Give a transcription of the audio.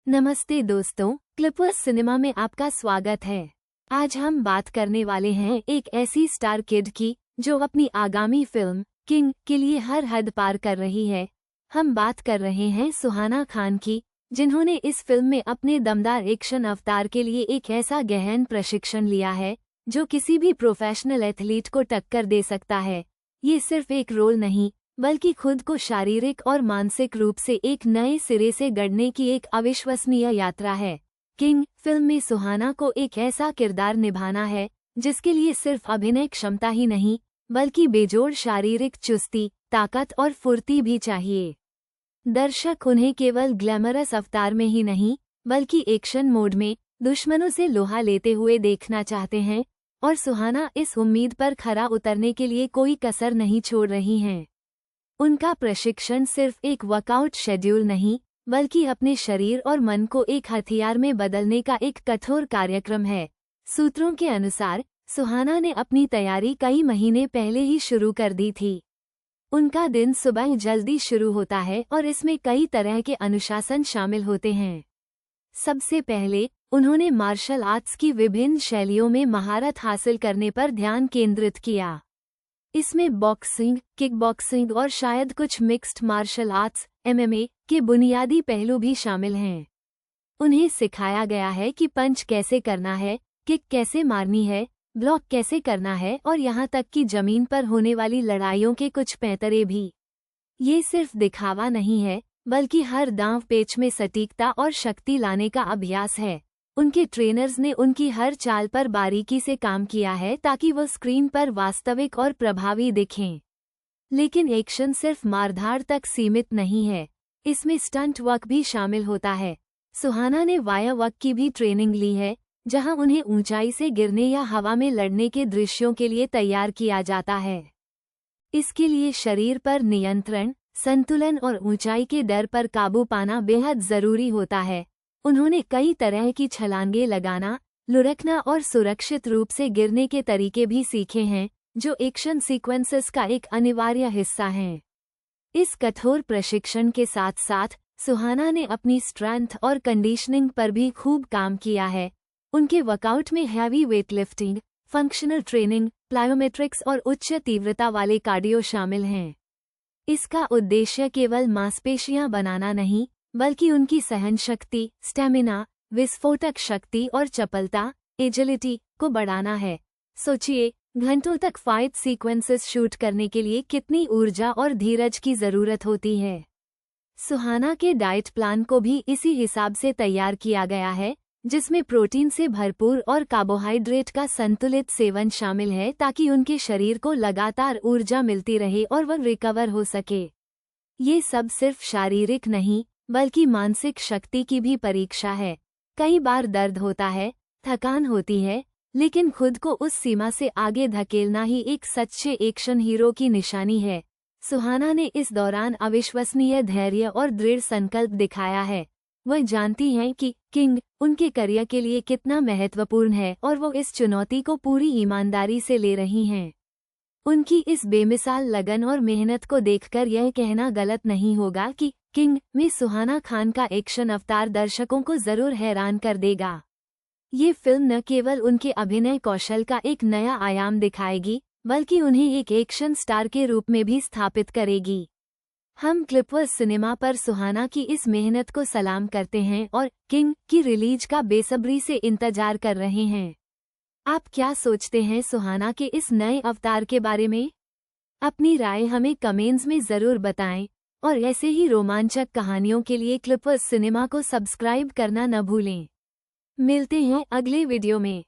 नमस्ते दोस्तों, Clippers cinema में आपका स्वागत है। आज हम बात करने वाले हैं एक ऐसी स्टार किड की जो अपनी आगामी फिल्म किंग के लिए हर हद पार कर रही है। हम बात कर रहे हैं सुहाना खान की, जिन्होंने इस फिल्म में अपने दमदार एक्शन अवतार के लिए एक ऐसा गहन प्रशिक्षण लिया है जो किसी भी प्रोफेशनल एथलीट को टक्कर दे सकता है। ये सिर्फ एक रोल नहीं, बल्कि खुद को शारीरिक और मानसिक रूप से एक नए सिरे से गढ़ने की एक अविश्वसनीय यात्रा है। किंग फिल्म में सुहाना को एक ऐसा किरदार निभाना है जिसके लिए सिर्फ अभिनय क्षमता ही नहीं, बल्कि बेजोड़ शारीरिक चुस्ती, ताकत और फुर्ती भी चाहिए। दर्शक उन्हें केवल ग्लैमरस अवतार में ही नहीं, बल्कि एक्शन मोड में दुश्मनों से लोहा लेते हुए देखना चाहते हैं, और सुहाना इस उम्मीद पर खरा उतरने के लिए कोई कसर नहीं छोड़ रही हैं। उनका प्रशिक्षण सिर्फ एक वर्कआउट शेड्यूल नहीं, बल्कि अपने शरीर और मन को एक हथियार में बदलने का एक कठोर कार्यक्रम है। सूत्रों के अनुसार सुहाना ने अपनी तैयारी कई महीने पहले ही शुरू कर दी थी। उनका दिन सुबह जल्दी शुरू होता है और इसमें कई तरह के अनुशासन शामिल होते हैं। सबसे पहले उन्होंने मार्शल आर्ट्स की विभिन्न शैलियों में महारत हासिल करने पर ध्यान केंद्रित किया। इसमें बॉक्सिंग, किकबॉक्सिंग और शायद कुछ मिक्स्ड मार्शल आर्ट्स (MMA) के बुनियादी पहलू भी शामिल हैं। उन्हें सिखाया गया है कि पंच कैसे करना है, किक कैसे मारनी है, ब्लॉक कैसे करना है और यहाँ तक कि जमीन पर होने वाली लड़ाइयों के कुछ पैंतरे भी। ये सिर्फ दिखावा नहीं है, बल्कि हर दांव पेच में सटीकता और शक्ति लाने का अभ्यास है। उनके ट्रेनर्स ने उनकी हर चाल पर बारीकी से काम किया है ताकि वो स्क्रीन पर वास्तविक और प्रभावी दिखें। लेकिन एक्शन सिर्फ मारधाड़ तक सीमित नहीं है, इसमें स्टंट वर्क भी शामिल होता है। सुहाना ने वायर वर्क की भी ट्रेनिंग ली है, जहां उन्हें ऊंचाई से गिरने या हवा में लड़ने के दृश्यों के लिए तैयार किया जाता है। इसके लिए शरीर पर नियंत्रण, संतुलन और ऊंचाई के डर पर काबू पाना बेहद जरूरी होता है। उन्होंने कई तरह की छलांगे लगाना, लुढ़कना और सुरक्षित रूप से गिरने के तरीके भी सीखे हैं, जो एक्शन सीक्वेंसेस का एक अनिवार्य हिस्सा हैं। इस कठोर प्रशिक्षण के साथ साथ सुहाना ने अपनी स्ट्रेंथ और कंडीशनिंग पर भी खूब काम किया है। उनके वर्कआउट में heavy weightlifting, functional training, plyometrics और उच्च तीव्रता वाले कार्डियो शामिल हैं। इसका उद्देश्य केवल मांसपेशियां बनाना नहीं, बल्कि उनकी सहनशक्ति, स्टैमिना, विस्फोटक शक्ति और चपलता, एजिलिटी को बढ़ाना है। सोचिए, घंटों तक फाइट सीक्वेंसेस शूट करने के लिए कितनी ऊर्जा और धीरज की जरूरत होती है। सुहाना के डाइट प्लान को भी इसी हिसाब से तैयार किया गया है, जिसमें प्रोटीन से भरपूर और कार्बोहाइड्रेट का संतुलित सेवन शामिल है ताकि उनके शरीर को लगातार ऊर्जा मिलती रहे और वह रिकवर हो सके। ये सब सिर्फ शारीरिक नहीं, बल्कि मानसिक शक्ति की भी परीक्षा है। कई बार दर्द होता है, थकान होती है, लेकिन खुद को उस सीमा से आगे धकेलना ही एक सच्चे एक्शन हीरो की निशानी है। सुहाना ने इस दौरान अविश्वसनीय धैर्य और दृढ़ संकल्प दिखाया है। वह जानती हैं कि किंग उनके करियर के लिए कितना महत्वपूर्ण है और वो इस चुनौती को पूरी ईमानदारी से ले रही हैं। उनकी इस बेमिसाल लगन और मेहनत को देखकर यह कहना गलत नहीं होगा कि किंग में सुहाना खान का एक्शन अवतार दर्शकों को जरूर हैरान कर देगा। ये फिल्म न केवल उनके अभिनय कौशल का एक नया आयाम दिखाएगी, बल्कि उन्हें एक एक्शन स्टार के रूप में भी स्थापित करेगी। हम क्लिपर्स सिनेमा पर सुहाना की इस मेहनत को सलाम करते हैं और किंग की रिलीज का बेसब्री से इंतजार कर रहे हैं। आप क्या सोचते हैं सुहाना के इस नए अवतार के बारे में? अपनी राय हमें कमेंट्स में जरूर बताएं और ऐसे ही रोमांचक कहानियों के लिए क्लिपर्स सिनेमा को सब्सक्राइब करना न भूलें। मिलते हैं अगले वीडियो में।